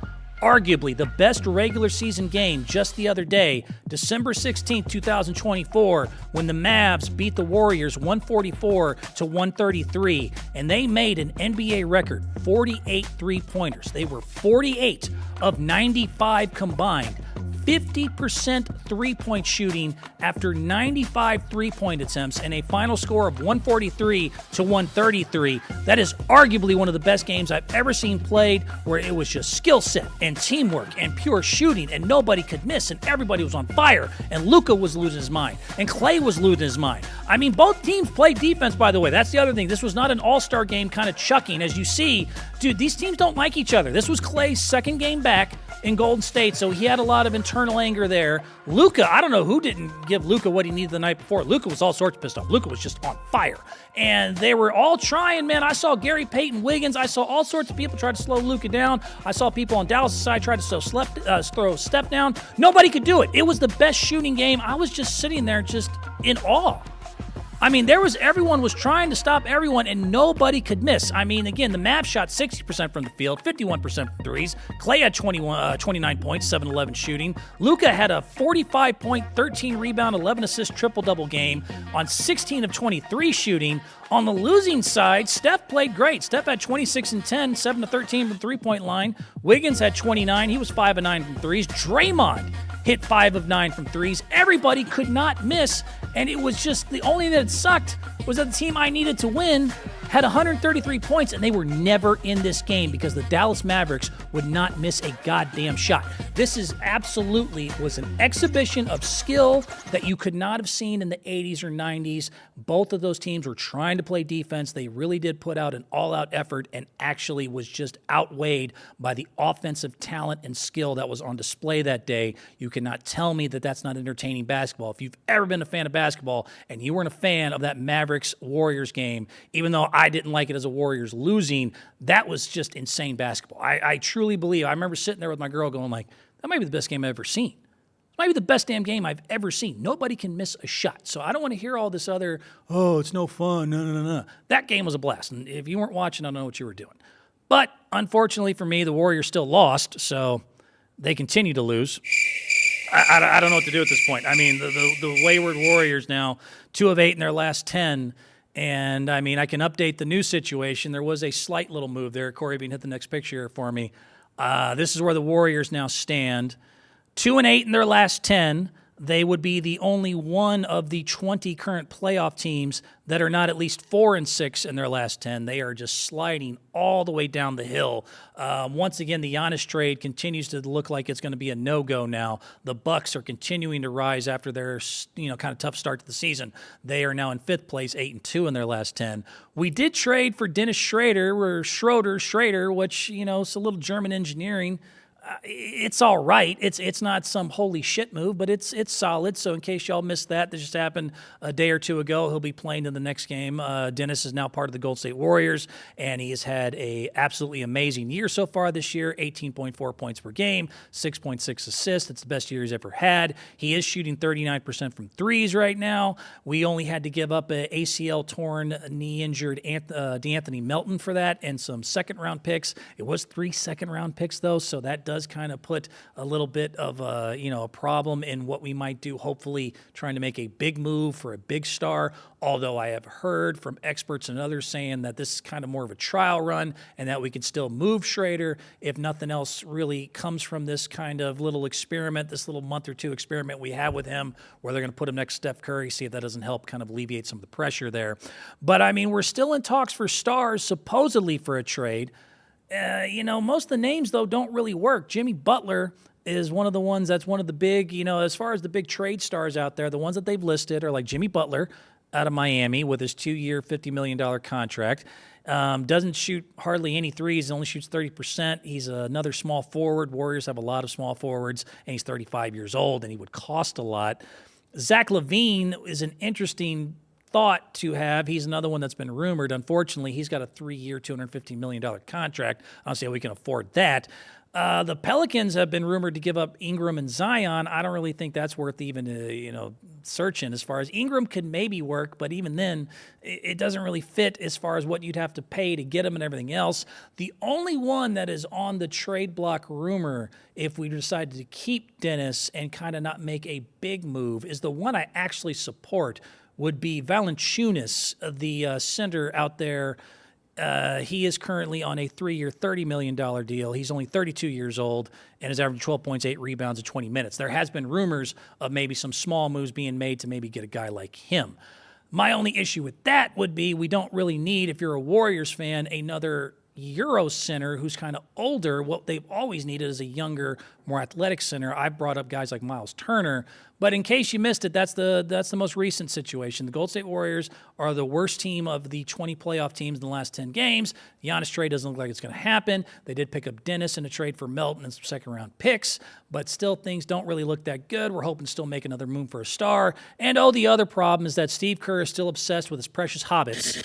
arguably the best regular season game just the other day, December 16th, 2024, when the Mavs beat the Warriors 144-133, and they made an NBA record 48 three-pointers. They were 48 of 95 combined. 50% three-point shooting after 95 three-point attempts and a final score of 143-133. That is arguably one of the best games I've ever seen played, where it was just skill set and teamwork and pure shooting, and nobody could miss, and everybody was on fire, and Luka was losing his mind, and Klay was losing his mind. I mean, both teams played defense, by the way. That's the other thing. This was not an all-star game kind of chucking. As you see, dude, these teams don't like each other. This was Klay's second game back in Golden State, so he had a lot of internal anger there. Luka, I don't know who didn't give Luka what he needed the night before. Luka was all sorts pissed off. Luka was just on fire. And they were all trying, man. I saw Gary Payton Wiggins. I saw all sorts of people try to slow Luka down. I saw people on Dallas' side try to throw step down. Nobody could do it. It was the best shooting game. I was just sitting there just in awe. I mean, everyone was trying to stop everyone, and nobody could miss. I mean, again, the Mavs shot 60% from the field, 51% from threes. Klay had 29 points, 7-11 shooting. Luka had a 45-point, 13-rebound, 11-assist triple-double game on 16 of 23 shooting. On the losing side, Steph played great. Steph had 26 and 10, 7 to 13 from the three-point line. Wiggins had 29. He was 5 of 9 from threes. Draymond hit 5 of 9 from threes. Everybody could not miss, and it was just the only thing that sucked was that the team I needed to win had 133 points, and they were never in this game because the Dallas Mavericks would not miss a goddamn shot. This was an exhibition of skill that you could not have seen in the 80s or 90s. Both of those teams were trying to play defense. They really did put out an all-out effort and actually was just outweighed by the offensive talent and skill that was on display that day. You cannot tell me that that's not entertaining basketball. If you've ever been a fan of basketball and you weren't a fan of that Mavericks-Warriors game, even though I didn't like it as a Warriors losing, that was just insane basketball. I truly believe. I remember sitting there with my girl going like, that might be the best game I've ever seen. It might be the best damn game I've ever seen. Nobody can miss a shot. So I don't want to hear all this other, oh, it's no fun, no. That game was a blast. And if you weren't watching, I don't know what you were doing. But unfortunately for me, the Warriors still lost, so they continue to lose. I don't know what to do at this point. I mean, the wayward Warriors now, 2 of 8 in their last 10. And, I mean, I can update the new situation. There was a slight little move there. Corey, if you can hit the next picture here for me. This is where the Warriors now stand. 2 and 8 in their last 10. They would be the only one of the 20 current playoff teams that are not at least 4 and 6 in their last 10. They are just sliding all the way down the hill. Once again, the Giannis trade continues to look like it's going to be a no-go now. The Bucks are continuing to rise after their kind of tough start to the season. They are now in 5th place, 8 and 2 in their last 10. We did trade for Dennis Schrader, which it's a little German engineering. It's all right. It's not some holy shit move, but it's solid. So in case y'all missed that just happened a day or two ago. He'll be playing in the next game. Dennis is now part of the Golden State Warriors, and he has had a absolutely amazing year so far this year. 18.4 points per game, 6.6 assists. It's the best year he's ever had. He is shooting 39% from threes right now. We only had to give up an ACL torn, knee injured DeAnthony Melton for that, and some second-round picks. It was 3 second-round picks though, so that does kind of put a little bit of a problem in what we might do, hopefully trying to make a big move for a big star, although I have heard from experts and others saying that this is kind of more of a trial run and that we could still move Schrader if nothing else really comes from this kind of little experiment, this little month or 2 experiment we have with him, where they're going to put him next to Steph Curry, see if that doesn't help kind of alleviate some of the pressure there. But I mean, we're still in talks for stars, supposedly for a trade. Most of the names, though, don't really work. Jimmy Butler is one of the ones that's one of the big, as far as the big trade stars out there, the ones that they've listed are like Jimmy Butler out of Miami with his 2-year, $50 million contract. Doesn't shoot hardly any threes, only shoots 30%. He's another small forward. Warriors have a lot of small forwards, and he's 35 years old, and he would cost a lot. Zach LaVine is an interesting thought to have. He's another one that's been rumored. Unfortunately, he's got a 3-year, $250 million contract. I don't see how we can afford that. The Pelicans have been rumored to give up Ingram and Zion. I don't really think that's worth even searching. As far as Ingram could maybe work, but even then, it doesn't really fit as far as what you'd have to pay to get him and everything else. The only one that is on the trade block rumor, if we decided to keep Dennis and kind of not make a big move, is the one I actually support, would be Valanciunas, the center out there. He is currently on a 3-year, $30 million deal. He's only 32 years old and is averaging 12 points, 8 rebounds in 20 minutes. There has been rumors of maybe some small moves being made to maybe get a guy like him. My only issue with that would be we don't really need, if you're a Warriors fan, another Euro center who's kind of older. What they've always needed is a younger, more athletic center. I've brought up guys like Miles Turner, but in case you missed it, that's the most recent situation. The Golden State Warriors are the worst team of the 20 playoff teams in the last 10 games. The Giannis trade doesn't look like it's going to happen. They did pick up Dennis in a trade for Melton and some second-round picks, but still things don't really look that good. We're hoping to still make another move for a star. And the other problem is that Steve Kerr is still obsessed with his precious hobbits.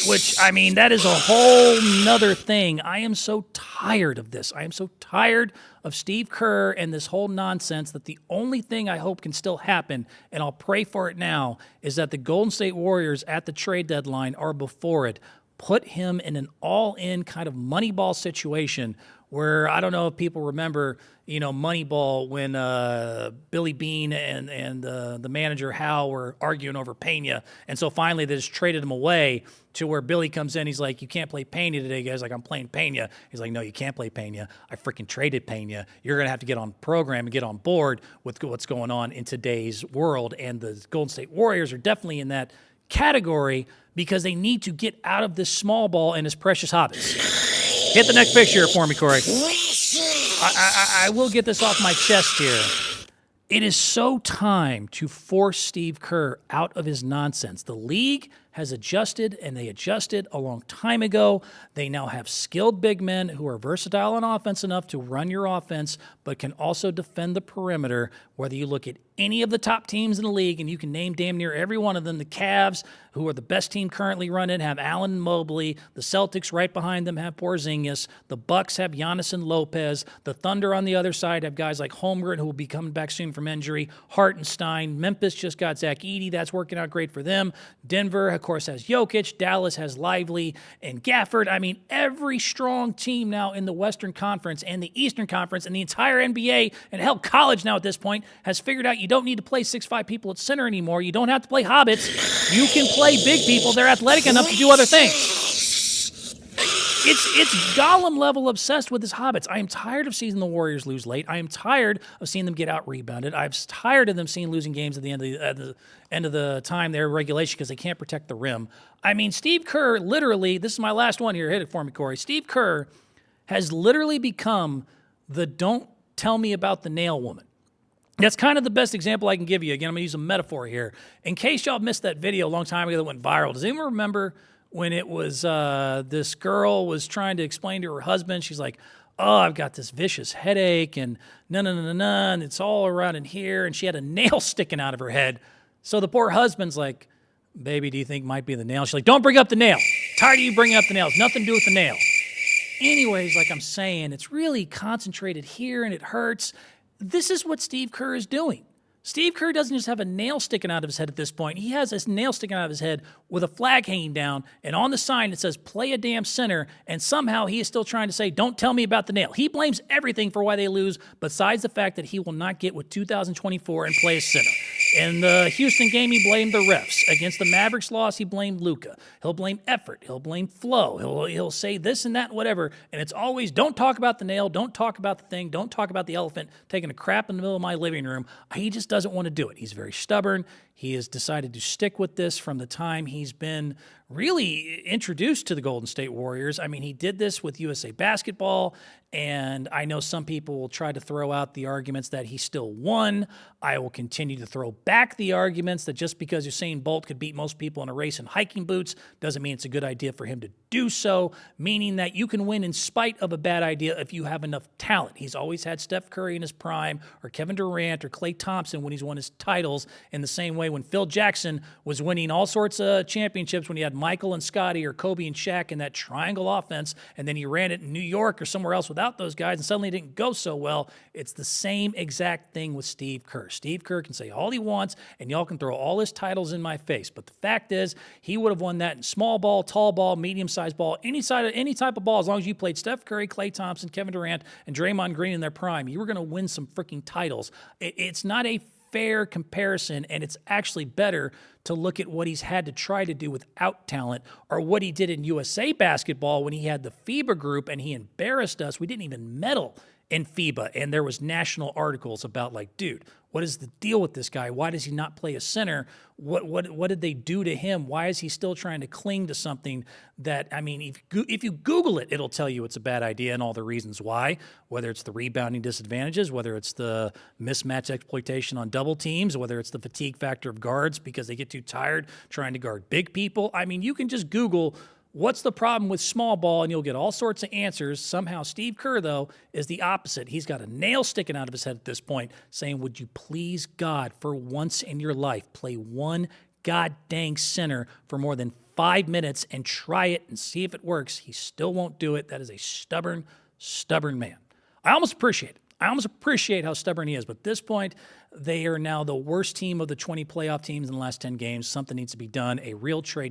Which, I mean, that is a whole nother thing. I am so tired of this. I am so tired of Steve Kerr and this whole nonsense that the only thing I hope can still happen, and I'll pray for it now, is that the Golden State Warriors at the trade deadline or before it put him in an all-in kind of Moneyball situation where, I don't know if people remember, Moneyball when Billy Beane and the manager Hal were arguing over Pena. And so finally they just traded him away to where Billy comes in. He's like, you can't play Pena today, guys. Like, I'm playing Pena. He's like, no, you can't play Pena. I freaking traded Pena. You're going to have to get on program and get on board with what's going on in today's world. And the Golden State Warriors are definitely in that category because they need to get out of this small ball and his precious hobbits. Hit the next picture for me, Corey. I will get this off my chest here. It is so time to force Steve Kerr out of his nonsense. The league has adjusted, and they adjusted a long time ago. They now have skilled big men who are versatile on offense enough to run your offense, but can also defend the perimeter. Whether you look at any of the top teams in the league, and you can name damn near every one of them, the Cavs, who are the best team currently running, have Allen and Mobley. The Celtics right behind them have Porzingis. The Bucks have Giannis and Lopez. The Thunder on the other side have guys like Holmgren, who will be coming back soon from injury, Hartenstein. Memphis just got Zach Edey. That's working out great for them. Denver, of course, has Jokic. Dallas has Lively and Gafford. I mean, every strong team now in the Western Conference and the Eastern Conference and the entire NBA and hell, college now at this point has figured out you don't need to play 6'5" people at center anymore. You don't have to play hobbits. You can play big people. They're athletic enough to do other things. It's Gollum level obsessed with his hobbits. I am tired of seeing the Warriors lose late. I am tired of seeing them get out rebounded. I'm tired of them seeing losing games at the end of the time their regulation because they can't protect the rim. I mean, Steve Kerr literally, this is my last one here. Hit it for me, Corey. Steve Kerr has literally become the don't tell me about the nail woman. That's kind of the best example I can give you. Again, I'm going to use a metaphor here. In case y'all missed that video a long time ago that went viral, does anyone remember when it was this girl was trying to explain to her husband, she's like, oh, I've got this vicious headache and and it's all around in here, and she had a nail sticking out of her head. So the poor husband's like, baby, do you think it might be the nail? She's like, don't bring up the nail. Tired of you bringing up the nails. Nothing to do with the nail. Anyways, like I'm saying, it's really concentrated here and it hurts. This is what Steve Kerr is doing. Steve Kerr doesn't just have a nail sticking out of his head at this point. He has this nail sticking out of his head with a flag hanging down, and on the sign it says, play a damn center, and somehow he is still trying to say, don't tell me about the nail. He blames everything for why they lose, besides the fact that he will not get with 2024 and play a center. In the Houston game, he blamed the refs. Against the Mavericks loss, he blamed Luka. He'll blame effort. He'll blame flow. He'll say this and that and whatever. And it's always, don't talk about the nail. Don't talk about the thing. Don't talk about the elephant taking a crap in the middle of my living room. He just doesn't want to do it. He's very stubborn. He has decided to stick with this from the time he's been really introduced to the Golden State Warriors. I mean, he did this with USA Basketball, and I know some people will try to throw out the arguments that he still won. I will continue to throw back the arguments that just because Usain Bolt could beat most people in a race in hiking boots doesn't mean it's a good idea for him to do so, meaning that you can win in spite of a bad idea if you have enough talent. He's always had Steph Curry in his prime, or Kevin Durant, or Klay Thompson when he's won his titles, in the same way when Phil Jackson was winning all sorts of championships when he had Michael and Scotty or Kobe and Shaq in that triangle offense, and then he ran it in New York or somewhere else without those guys, and suddenly it didn't go so well. It's the same exact thing with Steve Kerr. Steve Kerr can say all he wants, and y'all can throw all his titles in my face. But the fact is, he would have won that in small ball, tall ball, medium-sized ball, any type of ball, as long as you played Steph Curry, Klay Thompson, Kevin Durant, and Draymond Green in their prime. You were going to win some freaking titles. It's not a fair comparison, and it's actually better to look at what he's had to try to do without talent, or what he did in USA basketball when he had the FIBA group and he embarrassed us. We didn't even medal in FIBA, and there was national articles about, like, dude, what is the deal with this guy? Why does he not play a center? What did they do to him? Why is he still trying to cling to something that, I mean, if you Google it, it'll tell you it's a bad idea and all the reasons why, whether it's the rebounding disadvantages, whether it's the mismatch exploitation on double teams, whether it's the fatigue factor of guards because they get too tired trying to guard big people. I mean, you can just Google what's the problem with small ball, and you'll get all sorts of answers. Somehow Steve Kerr, though, is the opposite. He's got a nail sticking out of his head at this point saying, would you please, God, for once in your life, play one god-dang center for more than 5 minutes and try it and see if it works. He still won't do it. That is a stubborn, stubborn man. I almost appreciate it. I almost appreciate how stubborn he is, but at this point, they are now the worst team of the 20 playoff teams in the last 10 games. Something needs to be done. A real trade needs